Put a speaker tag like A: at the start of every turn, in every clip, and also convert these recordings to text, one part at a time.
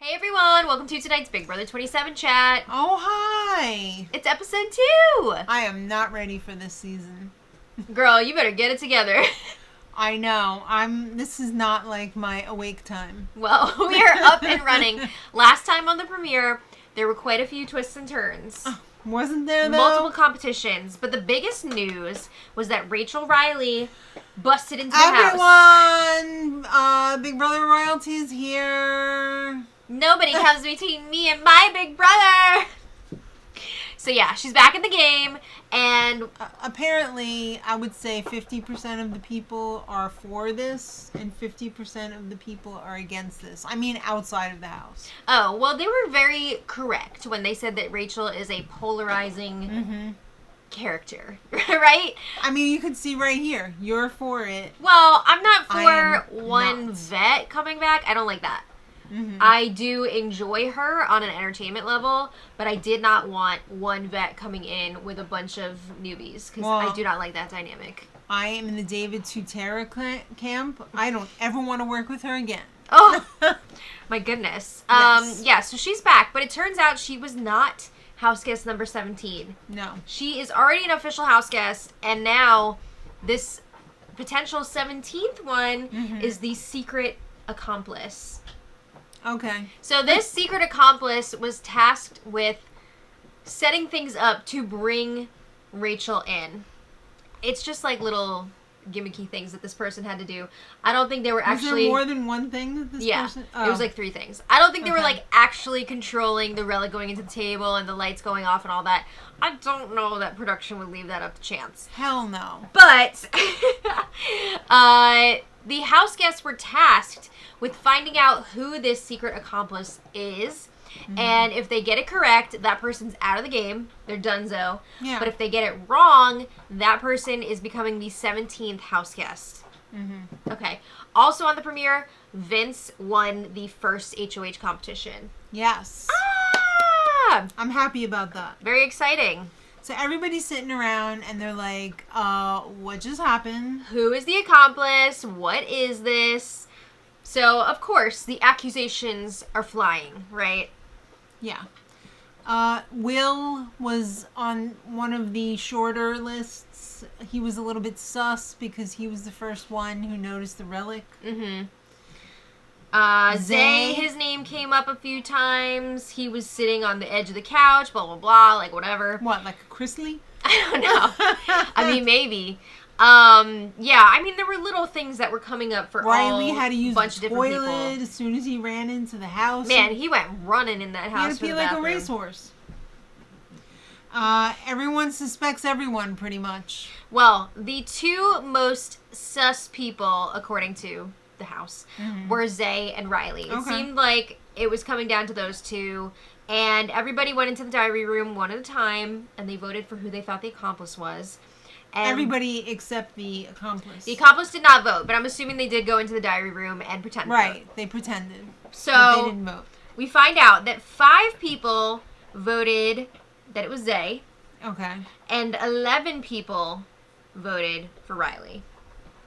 A: Hey everyone, welcome to tonight's Big Brother 27 chat.
B: Oh, hi.
A: It's episode 2.
B: I am not ready for this season.
A: Girl, you better get it together.
B: I know. This is not like my awake time.
A: Well, we are up and running. Last time on the premiere, there were quite a few twists and turns.
B: Wasn't there, though?
A: Multiple competitions. But the biggest news was that Rachel Riley busted into the house.
B: Everyone! Big Brother royalty is here.
A: Nobody comes between me and my big brother. So yeah, she's back in the game, and
B: apparently, I would say 50% of the people are for this, and 50% of the people are against this. I mean, outside of the house.
A: Oh, well, they were very correct when they said that Rachel is a polarizing character, right?
B: I mean, you can see right here. You're for it.
A: Well, I'm not for one vet coming back. I don't like that. I do enjoy her on an entertainment level, but I did not want one vet coming in with a bunch of newbies, because I do not like that dynamic.
B: I am in the David Tutera camp. I don't ever want to work with her again.
A: Oh, my goodness.
B: Yes.
A: Yeah, so she's back, but it turns out she was not Houseguest number 17.
B: No.
A: She is already an official Houseguest, and now this potential 17th one is the secret accomplice.
B: Okay.
A: So this secret accomplice was tasked with setting things up to bring Rachel in. It's just like little gimmicky things that this person had to do. I don't think they were actually...
B: Was there more than one thing that this person...
A: Yeah, it was like 3 things. I don't think they were like actually controlling the relic going into the table and the lights going off and all that. I don't know that production would leave that up to chance.
B: Hell no.
A: But the house guests were tasked with finding out who this secret accomplice is. And if they get it correct, that person's out of the game. They're donezo.
B: Yeah.
A: But if they get it wrong, that person is becoming the 17th house guest. Okay. Also on the premiere, Vince won the first HOH competition.
B: Yes.
A: Ah!
B: I'm happy about that.
A: Very exciting.
B: So everybody's sitting around and they're like, what just happened?
A: Who is the accomplice? What is this? So, of course, the accusations are flying, right?
B: Yeah. Will was on one of the shorter lists. He was a little bit sus because he was the first one who noticed the relic.
A: Zay, his name came up a few times. He was sitting on the edge of the couch, blah, blah, blah, like whatever.
B: What, like a Chrisley?
A: I don't know. I mean, maybe. Yeah, I mean, there were little things that were coming up for
B: Riley
A: all
B: had to use
A: bunch
B: the
A: of different
B: toilet
A: people.
B: as soon as he ran into the house.
A: Man, he went running in that house for
B: He
A: the
B: had to be like
A: bathroom.
B: a racehorse. Everyone suspects everyone, pretty much.
A: Well, the 2 most sus people, according to the house, were Zay and Riley. It seemed like it was coming down to those 2, and everybody went into the diary room one at a time, and they voted for who they thought the accomplice was. And
B: everybody except the accomplice.
A: The accomplice did not vote, but I'm assuming they did go into the diary room and pretend to vote.
B: They pretended.
A: So
B: but they didn't vote.
A: We find out that 5 people voted that it was Zay.
B: Okay.
A: And 11 people voted for Riley.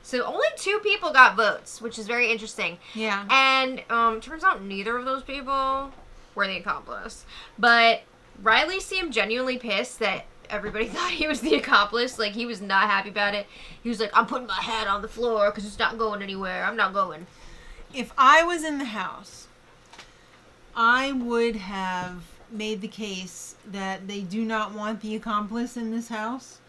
A: So only 2 people got votes, which is very interesting.
B: Yeah.
A: And turns out neither of those people were the accomplice. But Riley seemed genuinely pissed that everybody thought he was the accomplice. Like, he was not happy about it. He was like, I'm putting my hat on the floor because it's not going anywhere. I'm not going.
B: If I was in the house, I would have made the case that they do not want the accomplice in this house.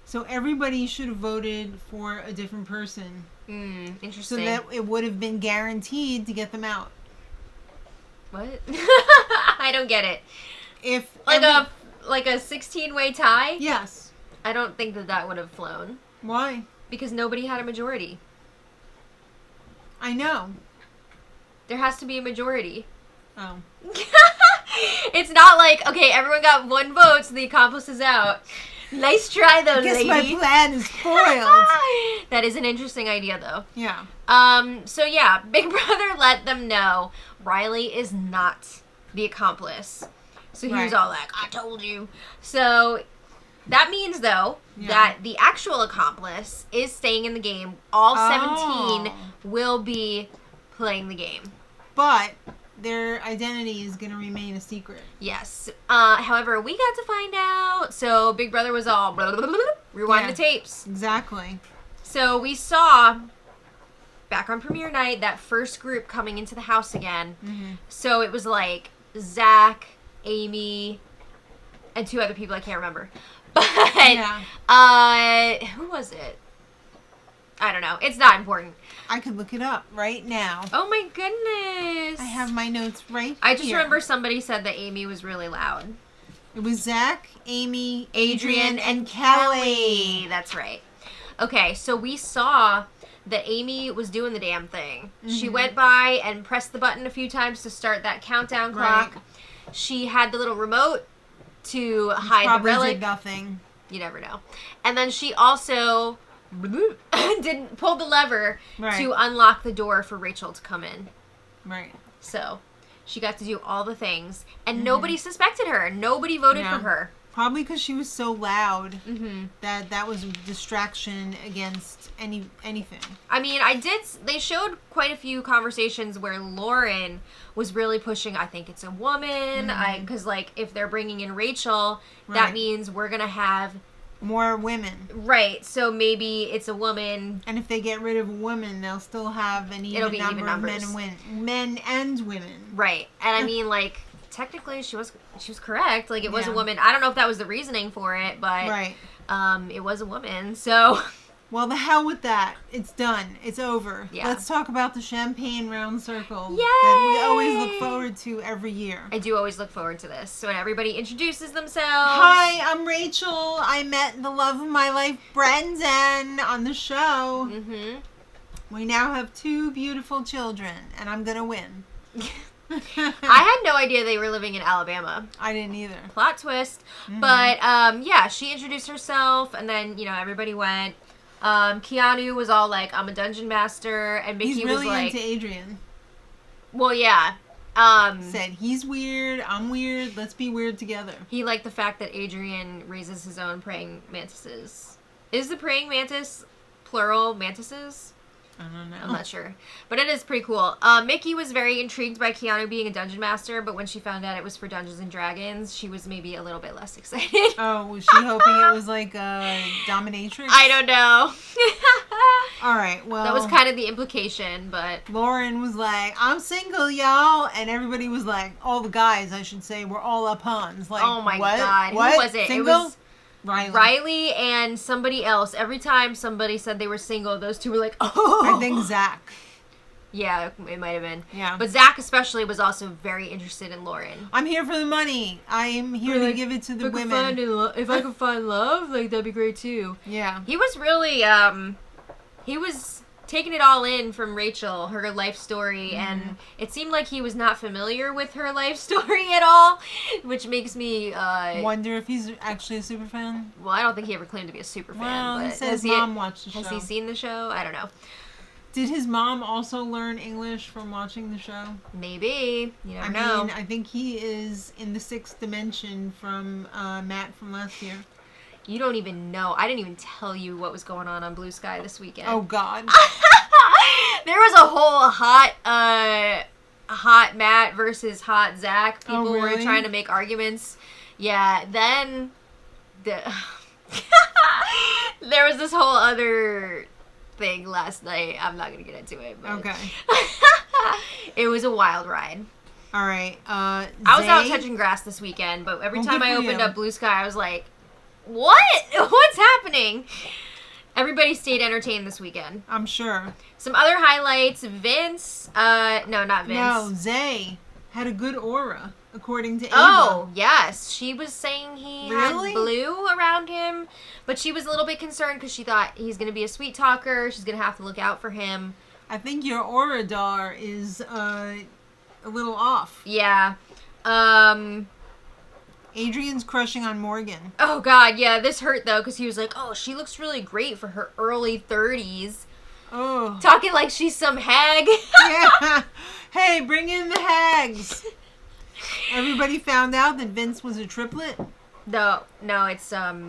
B: So everybody should have voted for a different person.
A: Interesting.
B: So that it would have been guaranteed to get them out.
A: What? I don't get it.
B: If
A: like a 16-way tie?
B: Yes.
A: I don't think that would have flown.
B: Why?
A: Because nobody had a majority.
B: I know.
A: There has to be a majority.
B: Oh.
A: It's not like, okay, everyone got 1 vote, so the accomplice is out. Nice try, though, lady.
B: Guess my plan is foiled.
A: That is an interesting idea, though.
B: Yeah.
A: So yeah, Big Brother let them know Riley is not the accomplice. So he was all like, I told you. So that means, though, that the actual accomplice is staying in the game. All 17 will be playing the game.
B: But their identity is going to remain a secret.
A: Yes. However, we got to find out. So Big Brother was all blah, blah, blah, blah, rewind the tapes.
B: Exactly.
A: So we saw back on premiere night that first group coming into the house again. Mm-hmm. So it was like Zach, Amy, and 2 other people I can't remember. But who was it? I don't know. It's not important.
B: I could look it up right now.
A: Oh my goodness.
B: I have my notes right
A: I just
B: here.
A: remember somebody said that Amy was really loud.
B: It was Zach, Amy,
A: Adrian,
B: and Kelly.
A: That's right. Okay, so we saw that Amy was doing the damn thing. Mm-hmm. She went by and pressed the button a few times to start that countdown clock. Right. She had the little remote to hide the relic.
B: Did nothing.
A: You never know. And then she also pulled the lever to unlock the door for Rachel to come in.
B: Right.
A: So she got to do all the things, and nobody suspected her. Nobody voted for her.
B: Probably because she was so loud that was a distraction against anything.
A: I mean, they showed quite a few conversations where Lauren was really pushing, I think it's a woman, because, like, if they're bringing in Rachel, that means we're going to have
B: more women.
A: Right, so maybe it's a woman.
B: And if they get rid of a woman, they'll still have an even number of men and women.
A: Right, and I mean, like, technically she was correct. Like, it was a woman. I don't know if that was the reasoning for it, but it was a woman, so...
B: Well, the hell with that. It's done. It's over.
A: Yeah.
B: Let's talk about the champagne round circle.
A: Yay!
B: That we always look forward to every year.
A: I do always look forward to this. So when everybody introduces themselves.
B: Hi, I'm Rachel. I met the love of my life, Brendan, on the show. Mm-hmm. We now have 2 beautiful children, and I'm going to win.
A: I had no idea they were living in Alabama.
B: I didn't either.
A: Plot twist. Mm-hmm. But, she introduced herself, and then, everybody went. Keanu was all like, I'm a dungeon master, and Mickey was like...
B: He's really into Adrian.
A: Well, yeah.
B: Said, he's weird, I'm weird, let's be weird together.
A: He liked the fact that Adrian raises his own praying mantises. Is the praying mantis plural mantises?
B: I don't know.
A: I'm not sure. But it is pretty cool. Mickey was very intrigued by Keanu being a dungeon master, but when she found out it was for Dungeons and Dragons, she was maybe a little bit less excited.
B: Oh, was she hoping it was like a dominatrix?
A: I don't know.
B: All right, well.
A: That was kind of the implication, but.
B: Lauren was like, I'm single, y'all. And everybody was like, all the guys, I should say, were all up Hans. Like,
A: oh my
B: what?
A: God.
B: What?
A: Who was it?
B: Single?
A: It was
B: Riley
A: and somebody else. Every time somebody said they were single, those 2 were like, oh.
B: I think Zach.
A: Yeah, it might have been.
B: Yeah.
A: But Zach especially was also very interested in Lauren.
B: I'm here for the money. I am here to give it to the women.
A: If I could find love, like, that'd be great too.
B: Yeah.
A: He was really, he was taking it all in from Rachel, her life story, and it seemed like he was not familiar with her life story at all, which makes me
B: wonder if he's actually a super fan.
A: Well, I don't think he ever claimed to be a super fan.
B: Well,
A: but
B: he said his mom watched the show.
A: Has he seen the show? I don't know.
B: Did his mom also learn English from watching the show?
A: Maybe. You never know.
B: I mean, I think he is in the 6th dimension from Matt from last year.
A: You don't even know. I didn't even tell you what was going on Blue Sky this weekend.
B: Oh, God.
A: There was a whole hot Matt versus hot Zach. People were trying to make arguments. Yeah, then there was this whole other thing last night. I'm not going to get into it. But
B: okay.
A: It was a wild ride.
B: All right.
A: I was out touching grass this weekend, but every time I opened up Blue Sky, I was like, what? What's happening? Everybody stayed entertained this weekend.
B: I'm sure.
A: Some other highlights. Vince. No, not Vince.
B: No, Zay had a good aura, according to Ava.
A: Oh, yes. She was saying he had blue around him, but she was a little bit concerned because she thought he's going to be a sweet talker. She's going to have to look out for him.
B: I think your aura dar is a little off.
A: Yeah.
B: Adrian's crushing on Morgan.
A: Oh, God, yeah. This hurt, though, because he was like, oh, she looks really great for her early 30s.
B: Oh. Talking
A: like she's some hag.
B: Yeah. Hey, bring in the hags. Everybody found out that Vince was a triplet?
A: No, it's not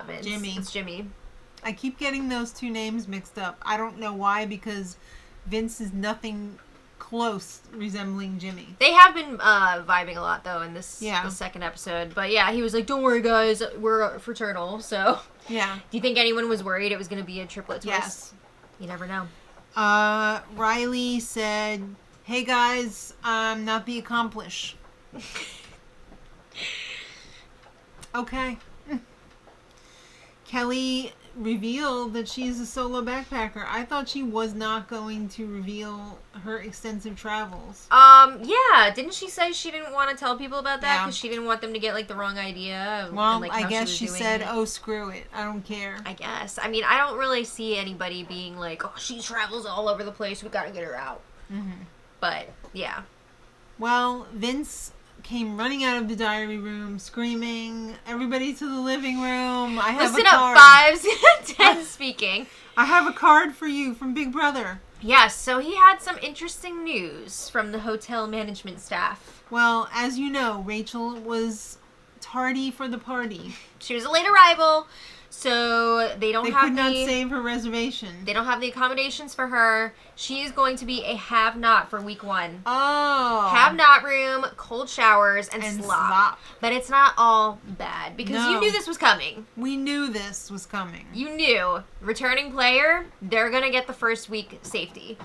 A: Vince.
B: Jimmy.
A: It's Jimmy.
B: I keep getting those 2 names mixed up. I don't know why, because Vince is nothing close resembling Jimmy.
A: They have been vibing a lot, though, in the second episode. But yeah, he was like, don't worry, guys, we're fraternal, so.
B: Yeah.
A: Do you think anyone was worried it was going to be a triplet twist?
B: Yes.
A: You never know.
B: Riley said, hey, guys, I'm not the accomplice. Okay. Kelly revealed that she's a solo backpacker. I thought she was not going to reveal her extensive travels.
A: Yeah. Didn't she say she didn't want to tell people about that because she didn't want them to get, like, the wrong idea?
B: Well,
A: and, like,
B: I guess she said,
A: it?
B: oh, screw it. I don't care.
A: I guess. I mean, I don't really see anybody being like, oh, she travels all over the place. We gotta get her out. Mm-hmm. But, yeah.
B: Well, Vince came running out of the diary room, screaming, everybody to the living room. I have
A: Listen
B: a card.
A: up, 5, 10 speaking.
B: I have a card for you from Big Brother.
A: Yes, so he had some interesting news from the hotel management staff.
B: Well, as you know, Rachel was tardy for the party.
A: She was a late arrival, so they could
B: not save her reservation.
A: They don't have the accommodations for her. She is going to be a have-not for week 1.
B: Oh.
A: Have-not room, cold showers, and slop. But it's not all bad, because you knew this was coming.
B: We knew this was coming.
A: You knew. Returning player, they're going to get the first week safety.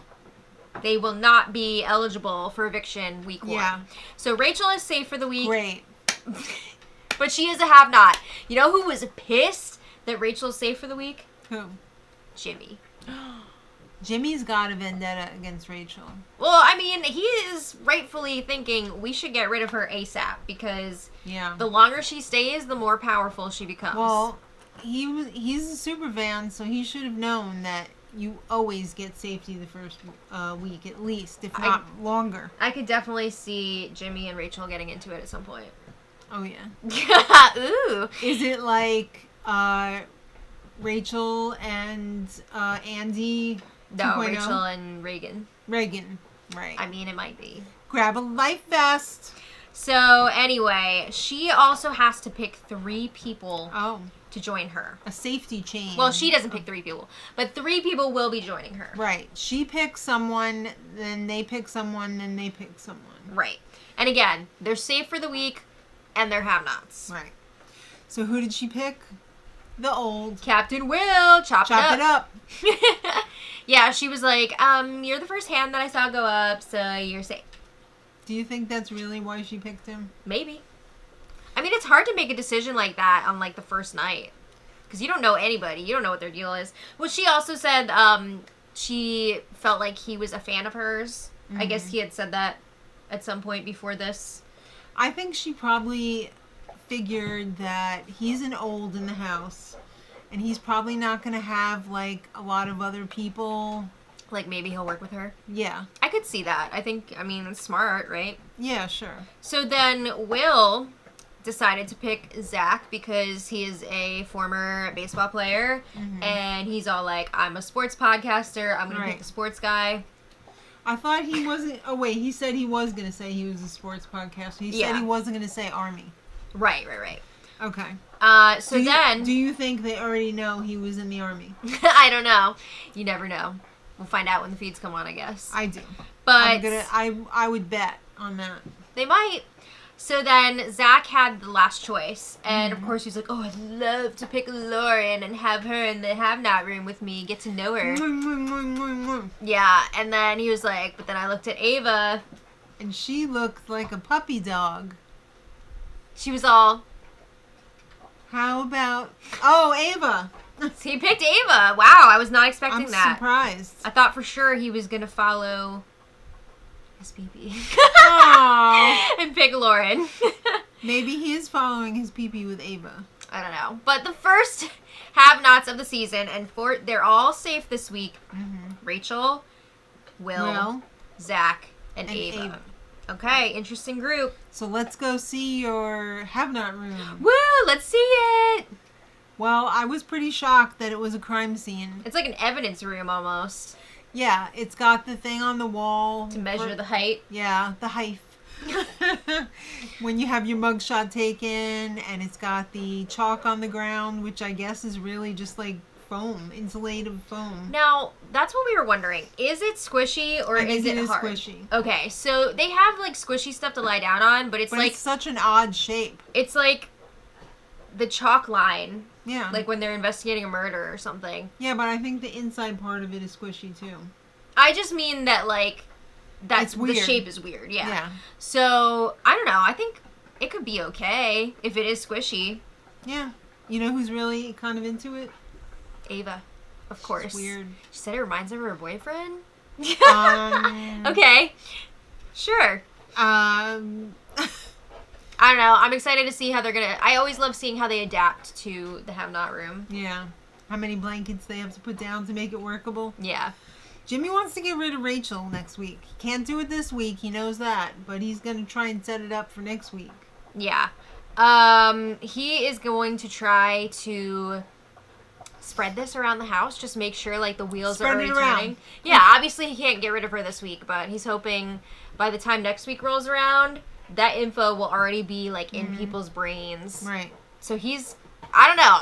A: They will not be eligible for eviction week 1.
B: Yeah.
A: So Rachel is safe for the week.
B: Great.
A: But she is a have-not. You know who was pissed that Rachel's safe for the week?
B: Who?
A: Jimmy.
B: Jimmy's got a vendetta against Rachel.
A: Well, I mean, he is rightfully thinking we should get rid of her ASAP because the longer she stays, the more powerful she becomes.
B: Well, he's a super fan, so he should have known that you always get safety the first week, at least, if not longer.
A: I could definitely see Jimmy and Rachel getting into it at some point.
B: Oh, yeah.
A: Ooh.
B: Is it like Rachel and Andy?
A: No, Rachel and Reagan.
B: Reagan, right.
A: I mean, it might be.
B: Grab a life vest.
A: So, anyway, she also has to pick 3 people to join her.
B: A safety chain.
A: Well, she doesn't pick 3 people, but 3 people will be joining her.
B: Right. She picks someone, then they pick someone, then they pick someone.
A: Right. And again, they're safe for the week, and they're have-nots.
B: Right. So who did she pick? The old.
A: Captain Will. Chop it up. Yeah, she was like, you're the first hand that I saw go up, so you're safe.
B: Do you think that's really why she picked him?
A: Maybe. I mean, it's hard to make a decision like that on, like, the first night. Because you don't know anybody. You don't know what their deal is. Well, she also said she felt like he was a fan of hers. Mm-hmm. I guess he had said that at some point before this.
B: I think she probably figured that he's an old in the house. And he's probably not going to have, like, a lot of other people.
A: Like, maybe he'll work with her?
B: Yeah.
A: I could see that. I mean, it's smart, right?
B: Yeah, sure.
A: So then Will decided to pick Zach because he is a former baseball player. Mm-hmm. And he's all like, I'm a sports podcaster. I'm going to pick a sports guy.
B: I thought he wasn't... Oh, wait. He said he was going to say he was a sports podcaster. He said he wasn't going to say Army.
A: Right.
B: Okay.
A: Then...
B: Do you think they already know he was in the Army?
A: I don't know. You never know. We'll find out when the feeds come on, I guess.
B: I do.
A: But...
B: I would bet on that.
A: They might. So then Zach had the last choice. And, of course, he's like, oh, I'd love to pick Lauren and have her in the have-not room with me, get to know her. Yeah. And then he was like, but then I looked at Ava.
B: And she looked like a puppy dog.
A: She was all...
B: How about... Oh, Ava.
A: So he picked Ava. Wow, I was not expecting that.
B: I'm surprised.
A: I thought for sure he was going to follow his pee-pee. And pick Lauren.
B: Maybe he is following his pee-pee with Ava.
A: I don't know. But the first have-nots of the season, and they're all safe this week. Mm-hmm. Rachel, Will, Zach, and Ava. Okay, interesting group.
B: So let's go see your have-not room.
A: Woo, let's see it.
B: Well, I was pretty shocked that it was a crime scene.
A: It's like an evidence room almost.
B: Yeah, it's got the thing on the wall.
A: To measure the height.
B: Yeah, the height. When you have your mugshot taken, and it's got the chalk on the ground, which I guess is really just like foam, insulative foam.
A: Now, that's what we were wondering. Is it squishy or is it hard?
B: Squishy.
A: Okay, so they have like squishy stuff to lie down on, but it's
B: such an odd shape.
A: It's like the chalk line.
B: Yeah.
A: Like when they're investigating a murder or something.
B: Yeah, but I think the inside part of it is squishy too.
A: I just mean that like
B: It's weird.
A: The shape is weird. Yeah.
B: Yeah.
A: So I don't know. I think it could be okay if it is squishy.
B: Yeah. You know who's really kind of into it?
A: Ava, of course.
B: It's weird.
A: She said it reminds her of her boyfriend. Okay. Sure. I don't know. I'm excited to see how they're gonna. I always love seeing how they adapt to the have-not room.
B: Yeah. How many blankets they have to put down to make it workable.
A: Yeah.
B: Jimmy wants to get rid of Rachel next week. He can't do it this week. He knows that, but he's gonna try and set it up for next week.
A: Yeah. He is going to try to spread this around the house. Just make sure like the wheels are already turning. Yeah. Obviously he can't get rid of her this week, but he's hoping by the time next week rolls around, that info will already be like in people's brains.
B: Right.
A: So I don't know.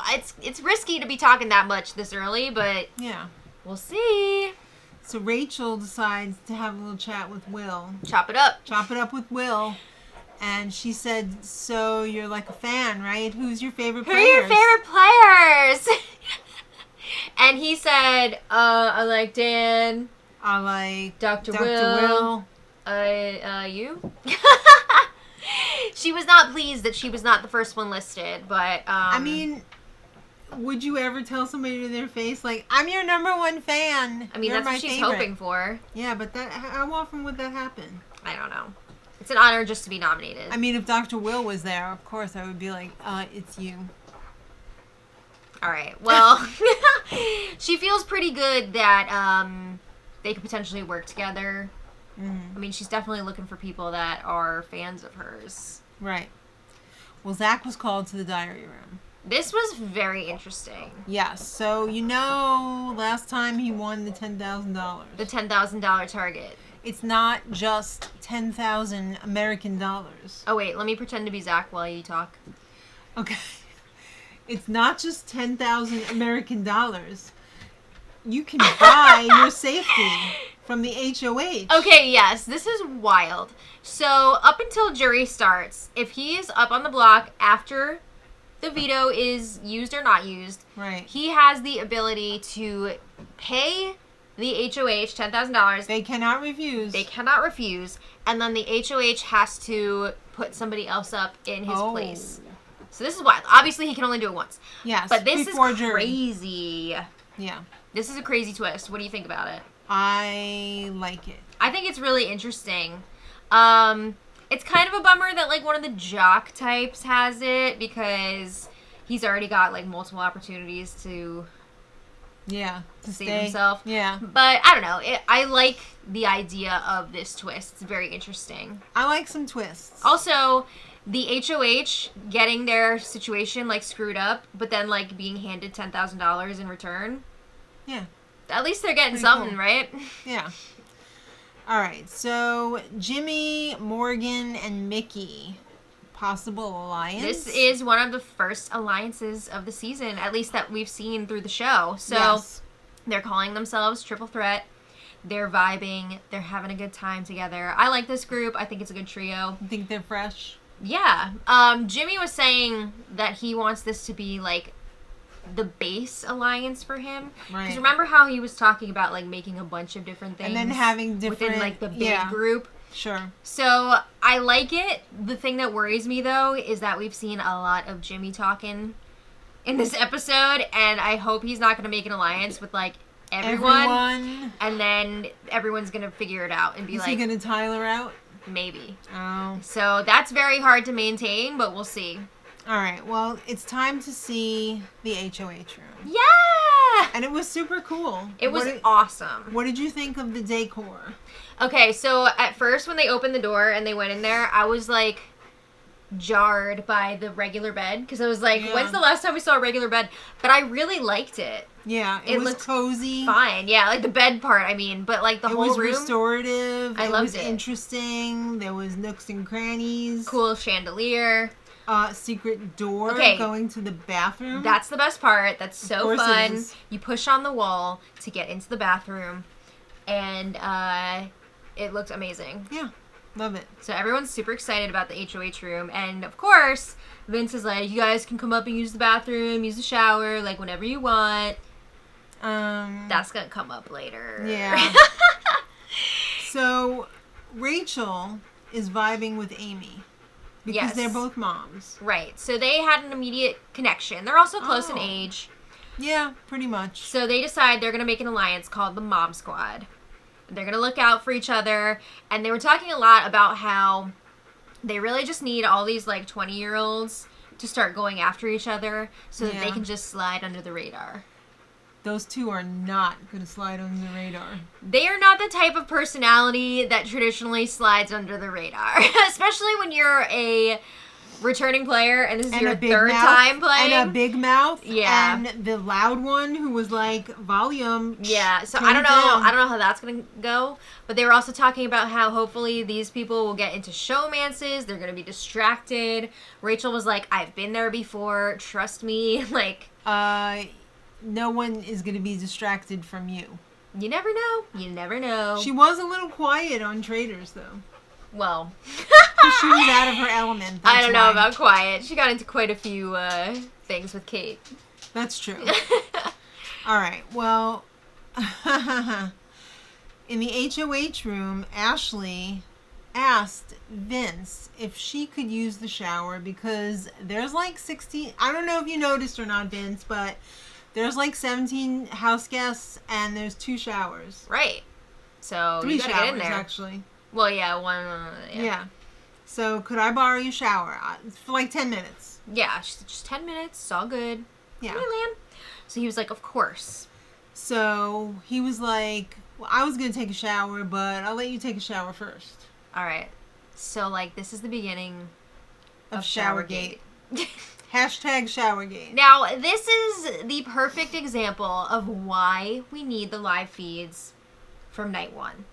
A: It's risky to be talking that much this early, but
B: yeah,
A: we'll see.
B: So Rachel decides to have a little chat with Will.
A: Chop it up.
B: Chop it up with Will. And she said, so you're like a fan, right? Who's your favorite players?
A: Who are your favorite players? And he said, I like Dan.
B: I like
A: Dr. Will. You? She was not pleased that she was not the first one listed, but
B: I mean, would you ever tell somebody to their face like, I'm your number one fan?
A: I mean, that's what she's hoping for.
B: Yeah, but how often would that happen?
A: I don't know. It's an honor just to be nominated.
B: I mean, if Dr. Will was there, of course I would be like, it's you.
A: All right. Well, she feels pretty good that they could potentially work together. I mean, she's definitely looking for people that are fans of hers.
B: Right. Well, Zach was called to the diary room.
A: This was very interesting.
B: Yes. So, last time he won the $10,000.
A: The $10,000 target.
B: It's not just 10,000 American dollars.
A: Oh, wait. Let me pretend to be Zach while you talk.
B: Okay. It's not just 10,000 American dollars. You can buy your safety from the HOH.
A: Okay, yes. This is wild. So, up until jury starts, if he is up on the block after the veto is used or not used,
B: right,
A: he has the ability to pay the HOH $10,000.
B: They cannot refuse.
A: They cannot refuse. And then the HOH has to put somebody else up in his place. So this is wild. Obviously, he can only do it once.
B: Yes.
A: But this is crazy.
B: Yeah.
A: This is a crazy twist. What do you think about it?
B: I like it.
A: I think it's really interesting. It's kind of a bummer that like one of the jock types has it because he's already got like multiple opportunities to
B: save
A: himself.
B: Yeah.
A: But I don't know. I like the idea of this twist. It's very interesting.
B: I like some twists.
A: Also, the HOH getting their situation like screwed up, but then like being handed $10,000 in return.
B: Yeah.
A: At least they're getting
B: pretty
A: something,
B: cool.
A: right?
B: Yeah. All right. So Jimmy, Morgan, and Mickey, possible alliance.
A: This is one of the first alliances of the season, at least that we've seen through the show. So they're calling themselves Triple Threat. They're vibing. They're having a good time together. I like this group. I think it's a good trio.
B: You think they're fresh?
A: Yeah. Jimmy was saying that he wants this to be like the base alliance for him.
B: Right.
A: Because remember how he was talking about like making a bunch of different things
B: and then having different
A: within like the big group.
B: Sure.
A: So I like it. The thing that worries me though is that we've seen a lot of Jimmy talking in this episode, and I hope he's not going to make an alliance with like everyone, and then everyone's going to figure it out and be
B: is
A: like,
B: he going to Tyler out?
A: Maybe.
B: Oh.
A: So that's very hard to maintain, but we'll see.
B: All right. Well, it's time to see the HOH room.
A: Yeah!
B: And it was super cool.
A: It was awesome.
B: What did you think of the decor?
A: Okay, so at first when they opened the door and they went in there, I was like jarred by the regular bed because I was like, when's the last time we saw a regular bed? But I really liked it.
B: Yeah, it was cozy.
A: Fine, yeah, like the bed part, I mean, but like the whole room.
B: It was restorative.
A: I loved it.
B: It was interesting. There was nooks and crannies.
A: Cool chandelier.
B: secret door going to the bathroom.
A: That's the best part. That's so fun.
B: You
A: push on the wall to get into the bathroom, and it looks amazing.
B: Yeah, love it.
A: So everyone's super excited about the HOH room, and of course, Vince is like, you guys can come up and use the bathroom, use the shower, like whenever you want. That's gonna come up later.
B: Yeah. So Rachel is vibing with Amy. Because they're both moms.
A: Right. So they had an immediate connection. They're also close in age.
B: Yeah, pretty much.
A: So they decide they're going to make an alliance called the Mom Squad. They're going to look out for each other. And they were talking a lot about how they really just need all these, like, 20-year-olds to start going after each other so that they can just slide under the radar.
B: Those two are not going to slide under the radar.
A: They are not the type of personality that traditionally slides under the radar. Especially when you're a returning player and this is your third time playing.
B: And a big mouth.
A: Yeah.
B: And the loud one who was like, volume.
A: Yeah. So I don't know how that's going to go. But they were also talking about how hopefully these people will get into showmances. They're going to be distracted. Rachel was like, I've been there before. Trust me. Like...
B: no one is going to be distracted from you.
A: You never know. You never know.
B: She was a little quiet on Traders, though.
A: Well.
B: Because she was out of her element.
A: I don't know about quiet. She got into quite a few things with Kate.
B: That's true. All right. Well, in the HOH room, Ashley asked Vince if she could use the shower because there's like 16... I don't know if you noticed or not, Vince, but... There's like 17 house guests, and there's 2 showers.
A: Right. So
B: 3
A: you gotta
B: showers,
A: get in there.
B: actually.
A: Well, yeah, one.
B: Yeah. So could I borrow your shower for like 10 minutes?
A: Yeah, just 10 minutes. It's all good.
B: Yeah.
A: Land. So he was like, of course.
B: So he was like, well, I was gonna take a shower, but I'll let you take a shower first.
A: All right. So like, this is the beginning of
B: Showergate. Hashtag Showergate.
A: Now, this is the perfect example of why we need the live feeds from night 1.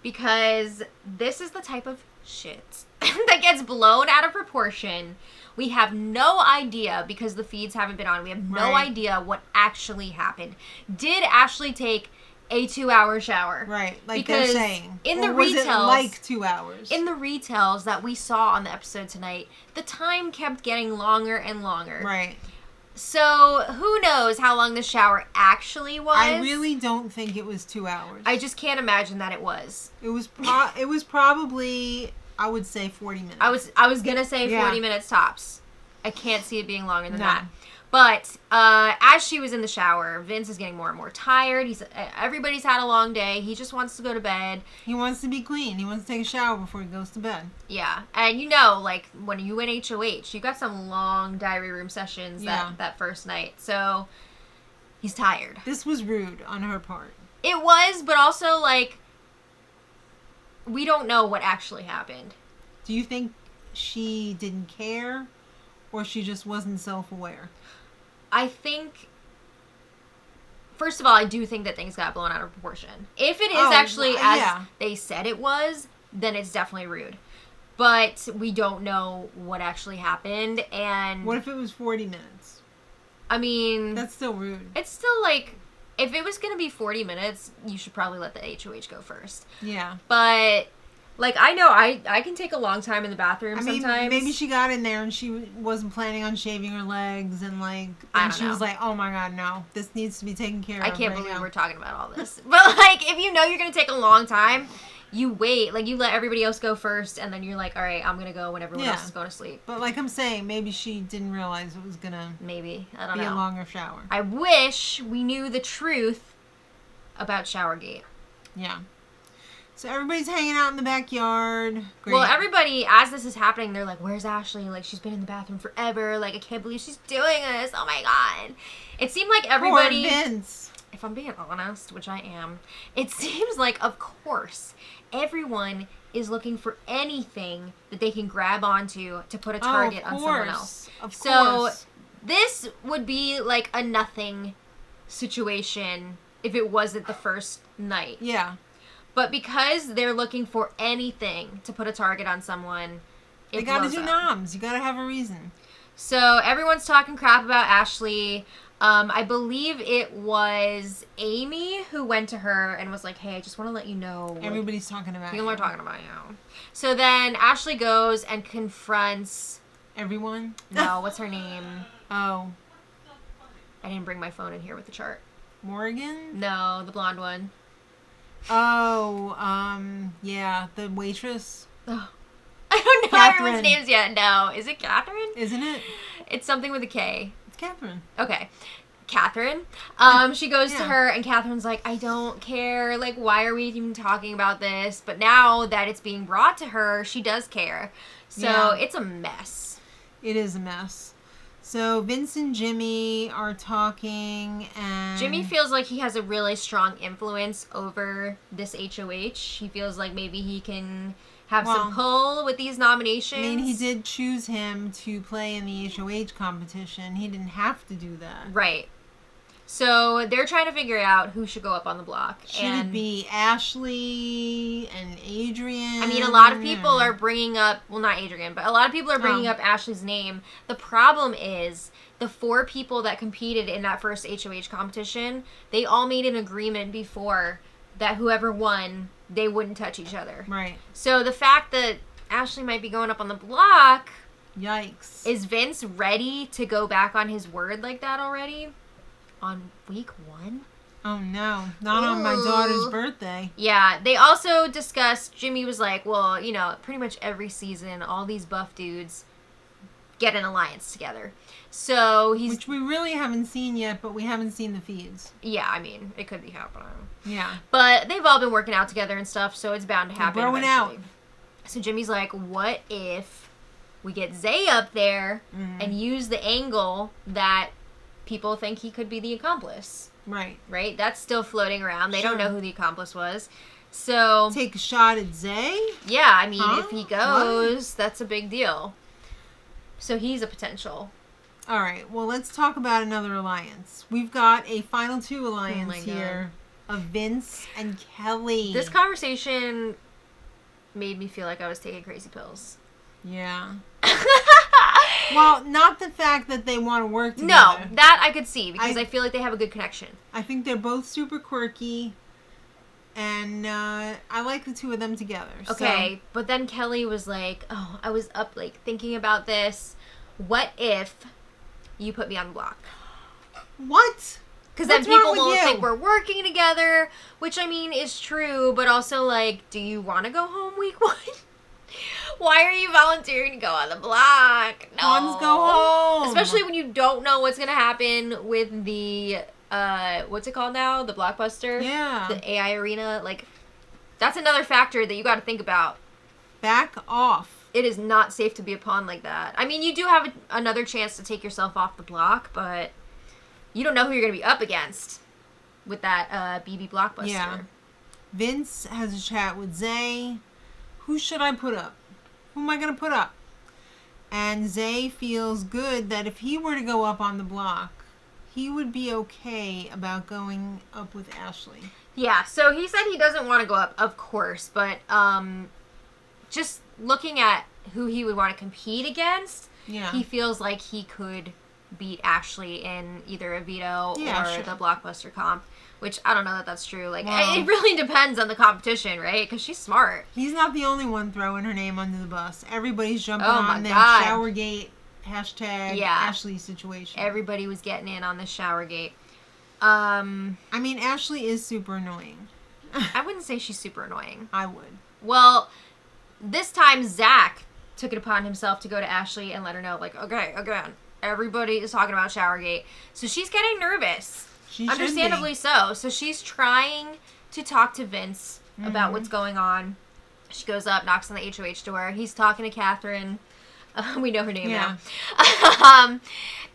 A: Because this is the type of shit that gets blown out of proportion. We have no idea, because the feeds haven't been on, we have no idea what actually happened. Did Ashley take a 2-hour shower?
B: Right, like
A: because
B: they're saying.
A: In the
B: or was
A: retells,
B: it like 2 hours?
A: In the retells that we saw on the episode tonight, the time kept getting longer and longer.
B: Right.
A: So who knows how long the shower actually was?
B: I really don't think it was 2 hours.
A: I just can't imagine that it was.
B: It was probably, I would say, 40 minutes.
A: I was gonna say 40 minutes tops. I can't see it being longer than that.
B: No.
A: But as she was in the shower, Vince is getting more and more tired. Everybody's had a long day. He just wants to go to bed.
B: He wants to be clean. He wants to take a shower before he goes to bed.
A: Yeah. And you know, like, when you win HOH, you got some long diary room sessions that first night. So, he's tired.
B: This was rude on her part.
A: It was, but also, like, we don't know what actually happened.
B: Do you think she didn't care, or she just wasn't self-aware?
A: I think, first of all, I do think that things got blown out of proportion. If it is actually as they said it was, then it's definitely rude. But we don't know what actually happened, and...
B: What if it was 40 minutes?
A: I mean...
B: That's still rude.
A: It's still, like, if it was going to be 40 minutes, you should probably let the HOH go first.
B: Yeah.
A: But... Like, I know I can take a long time in the bathroom sometimes.
B: Maybe she got in there and she wasn't planning on shaving her legs, and like, and she was like, oh my god, no, this needs to be taken care of.
A: I can't believe we're talking about all this. But like, if you know you're going to take a long time, you wait. Like, you let everybody else go first, and then you're like, all right, I'm going to go when everyone else is going to sleep.
B: But like I'm saying, maybe she didn't realize it was going to
A: I don't know.
B: Be a longer shower.
A: I wish we knew the truth about Showergate.
B: Yeah. So everybody's hanging out in the backyard. Great.
A: Well, everybody, as this is happening, they're like, where's Ashley? Like, she's been in the bathroom forever. Like, I can't believe she's doing this. Oh, my God. It seemed like everybody...
B: Poor Vince.
A: If I'm being honest, which I am, it seems like, of course, everyone is looking for anything that they can grab onto to put a target on someone else.
B: Of course.
A: So, this would be like a nothing situation if it wasn't the first night.
B: Yeah.
A: But because they're looking for anything to put a target on someone,
B: They gotta do noms. You gotta have a reason.
A: So everyone's talking crap about Ashley. I believe it was Amy who went to her and was like, hey, I just want to let you know.
B: Everybody's talking about you.
A: People are talking about you. So then Ashley goes and confronts...
B: Everyone?
A: No, what's her name?
B: Oh.
A: I didn't bring my phone in here with the chart.
B: Morgan?
A: No, the blonde one.
B: Oh, yeah, the waitress.
A: Oh. I don't know everyone's names yet. No. Is it Catherine?
B: Isn't it?
A: It's something with a K.
B: It's Catherine.
A: Okay. Catherine. She goes to her and Catherine's like, I don't care. Like, why are we even talking about this? But now that it's being brought to her, she does care. So it's a mess.
B: It is a mess. So Vince and Jimmy are talking and...
A: Jimmy feels like he has a really strong influence over this HOH. He feels like maybe he can... have some pull with these nominations.
B: I mean, he did choose him to play in the HOH competition. He didn't have to do that.
A: Right. So they're trying to figure out who should go up on the block.
B: Should it be Ashley and Adrian?
A: I mean, a lot of people are bringing up, well, not Adrian, but a lot of people are bringing up Ashley's name. The problem is the 4 people that competed in that first HOH competition, they all made an agreement before that whoever won, they wouldn't touch each other.
B: Right.
A: So the fact that Ashley might be going up on the block...
B: Yikes.
A: Is Vince ready to go back on his word like that already? On week 1?
B: Oh, no. Not on my daughter's birthday.
A: Yeah. They also discussed... Jimmy was like, well, you know, pretty much every season, all these buff dudes get an alliance together. So he's...
B: Which we really haven't seen yet, but we haven't seen the feeds.
A: Yeah, I mean, it could be happening.
B: Yeah.
A: But they've all been working out together and stuff, so it's bound to happen.
B: They're growing
A: eventually.
B: out.
A: So Jimmy's like, what if we get Zay up there and use the angle that people think he could be the accomplice?
B: Right.
A: Right? That's still floating around. They don't know who the accomplice was. So...
B: Take a shot at Zay?
A: Yeah, I mean, if he goes, that's a big deal. So he's a potential.
B: All right. Well, let's talk about another alliance. We've got a final 2 alliance here of Vince and Kelly.
A: This conversation made me feel like I was taking crazy pills.
B: Yeah. Well, not the fact that they want to work together.
A: No, that I could see because I feel like they have a good connection.
B: I think they're both super quirky, and I like the 2 of them together.
A: Okay, but then Kelly was like, oh, I was up like thinking about this. What if you put me on the block?
B: What?
A: Because then people will think we're working together, which I mean is true, but also like, do you want to go home week 1? Why are you volunteering to go on the block? No.
B: Let's go home.
A: Especially when you don't know what's going to happen with the, what's it called now? The Blockbuster?
B: Yeah.
A: The AI arena. Like, that's another factor that you got to think about.
B: Back off.
A: It is not safe to be a pawn like that. I mean, you do have another chance to take yourself off the block, but you don't know who you're going to be up against with that BB Blockbuster.
B: Yeah. Vince has a chat with Zay. Who should I put up? Who am I going to put up? And Zay feels good that if he were to go up on the block, he would be okay about going up with Ashley.
A: Yeah, so he said he doesn't want to go up, of course, but just looking at who he would want to compete against, he feels like he could beat Ashley in either a veto or the Blockbuster comp. Which, I don't know that that's true. Like, it really depends on the competition, right? Because she's smart.
B: He's not the only one throwing her name under the bus. Everybody's jumping on that Showergate hashtag Ashley situation.
A: Everybody was getting in on the Showergate.
B: I mean, Ashley is super annoying.
A: I wouldn't say she's super annoying.
B: I would.
A: Well, this time Zach took it upon himself to go to Ashley and let her know, like, okay, again, everybody is talking about Showergate. So she's getting nervous. Understandably so. So she's trying to talk to Vince about what's going on. She goes up, knocks on the HOH door. He's talking to Catherine. We know her name now.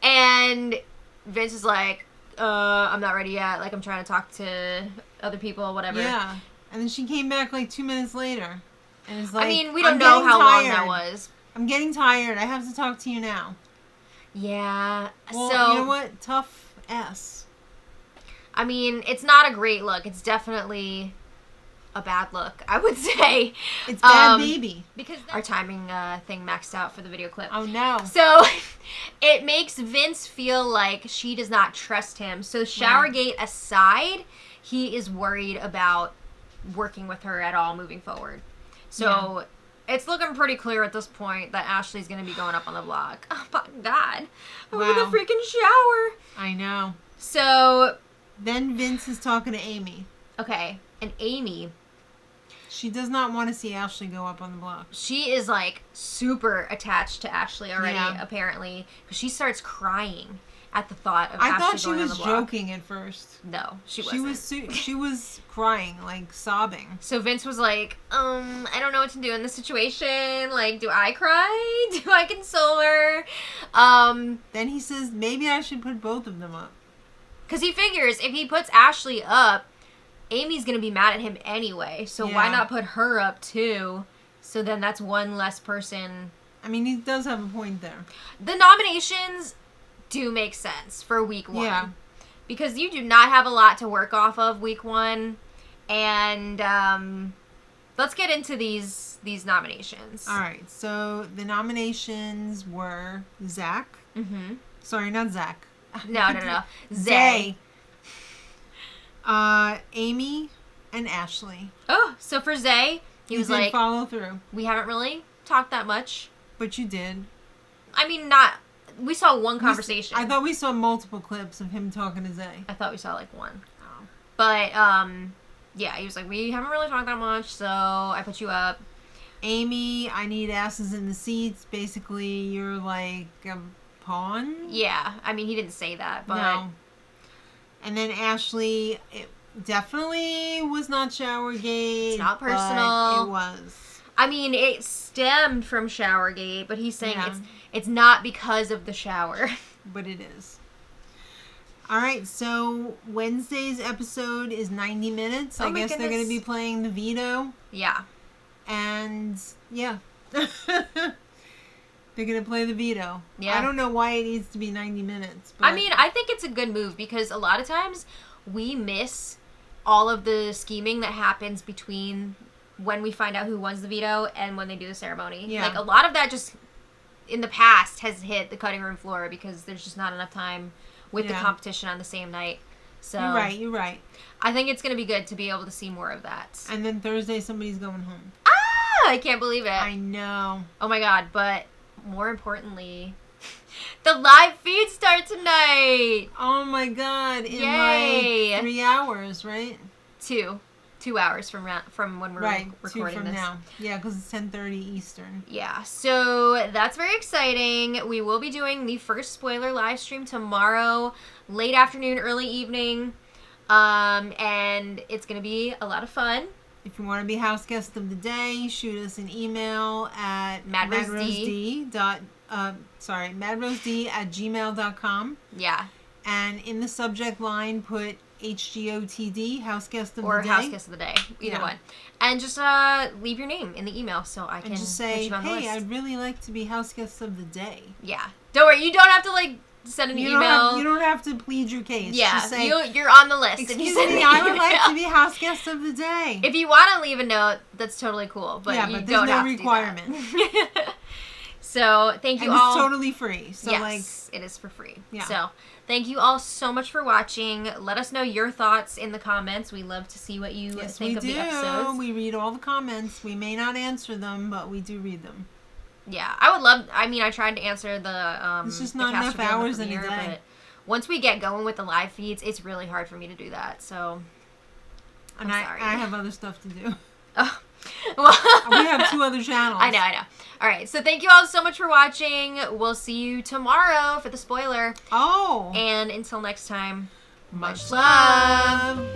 A: And Vince is like, I'm not ready yet. Like, I'm trying to talk to other people, whatever.
B: Yeah. And then she came back like 2 minutes later. And is like,
A: I mean, we don't know how long that was.
B: I'm getting tired. I have to talk to you now.
A: Yeah.
B: Well,
A: so,
B: you know what? Tough S.
A: I mean, it's not a great look. It's definitely a bad look, I would say.
B: It's bad baby.
A: Because our timing thing maxed out for the video clip.
B: Oh, no.
A: So it makes Vince feel like she does not trust him. So Showergate aside, he is worried about working with her at all moving forward. So it's looking pretty clear at this point that Ashley's going to be going up on the block. Oh, my God. Over the freaking shower.
B: I know.
A: So
B: then Vince is talking to Amy.
A: Okay. And Amy,
B: she does not want to see Ashley go up on the block.
A: She is like super attached to Ashley already, apparently, because she starts crying at the thought of Ashley going on the block.
B: I thought she was joking at first.
A: No, she wasn't.
B: She was crying, like sobbing.
A: So Vince was like, I don't know what to do in this situation. Like, do I cry? Do I console her?
B: Then he says maybe I should put both of them up.
A: Because he figures if he puts Ashley up, Amy's going to be mad at him anyway, so why not put her up too? So then that's one less person.
B: I mean, he does have a point there.
A: The nominations do make sense for week 1.
B: Yeah.
A: Because you do not have a lot to work off of week 1. And let's get into these nominations.
B: All right. So the nominations were Zach.
A: Mm-hmm.
B: Sorry, not Zach.
A: No. Zay.
B: Amy and Ashley.
A: Oh, so for Zay, he was like,
B: follow through.
A: We haven't really talked that much.
B: But you did.
A: I mean, we saw one conversation.
B: I thought we saw multiple clips of him talking to Zay.
A: I thought we saw like one. Oh. But, yeah, he was like, we haven't really talked that much, so I put you up.
B: Amy, I need asses in the seats. Basically, you're like a pawn?
A: Yeah. I mean, he didn't say that, but...
B: No. And then Ashley, it definitely was not Showergate.
A: It's not personal.
B: It was.
A: I mean, it stemmed from Showergate, but he's saying it's not because of the shower.
B: But it is. All right, so Wednesday's episode is 90 minutes. I guess they're going to be playing the veto.
A: Yeah.
B: And, yeah. They're going to play the veto.
A: Yeah.
B: I don't know why it needs to be 90 minutes.
A: But I mean, I think it's a good move because a lot of times we miss all of the scheming that happens between when we find out who wins the veto and when they do the ceremony.
B: Yeah.
A: Like, a lot of that just, in the past, has hit the cutting room floor because there's just not enough time with the competition on the same night. So
B: You're right.
A: I think it's going to be good to be able to see more of that.
B: And then Thursday, somebody's going home.
A: Ah! I can't believe it.
B: I know.
A: Oh, my God. But... more importantly, the live feed starts tonight.
B: Oh my God! In like 3 hours, right?
A: 2 hours from when we're recording
B: 2 from
A: this.
B: now. Yeah, because it's 10:30 Eastern.
A: Yeah, so that's very exciting. We will be doing the first spoiler live stream tomorrow, late afternoon, early evening, and it's gonna be a lot of fun.
B: If you want to be house guest of the day, shoot us an email at madrosed@gmail.com.
A: Yeah.
B: And in the subject line, put HGOTD, house guest of the day.
A: Or house guest of the day, either one. And just leave your name in the email so I can
B: just say,
A: put you on the list.
B: I'd really like to be house guest of the day.
A: Yeah. Don't worry, you don't have to send an email.
B: You don't have to plead your case.
A: Yeah,
B: just say,
A: you're on the list.
B: Excuse me, I would like to be house guest of the day.
A: If you want to leave a note, that's totally cool. But you
B: but
A: don't
B: there's no
A: have
B: requirement.
A: To do that. So thank you
B: and
A: all.
B: It's totally free. So
A: yes, it is for free.
B: Yeah.
A: So thank you all so much for watching. Let us know your thoughts in the comments. We love to see what you think of the episodes.
B: We read all the comments. We may not answer them, but we do read them.
A: Yeah, I would love. I mean, I tried to ansser the.
B: It's just not enough hours in a day.
A: But once we get going with the live feeds, it's really hard for me to do that. So,
B: I'm sorry. I have other stuff to do.
A: Oh, well,
B: we have 2 other channels.
A: I know. All right, so thank you all so much for watching. We'll see you tomorrow for the spoiler.
B: Oh.
A: And until next time,
B: much love.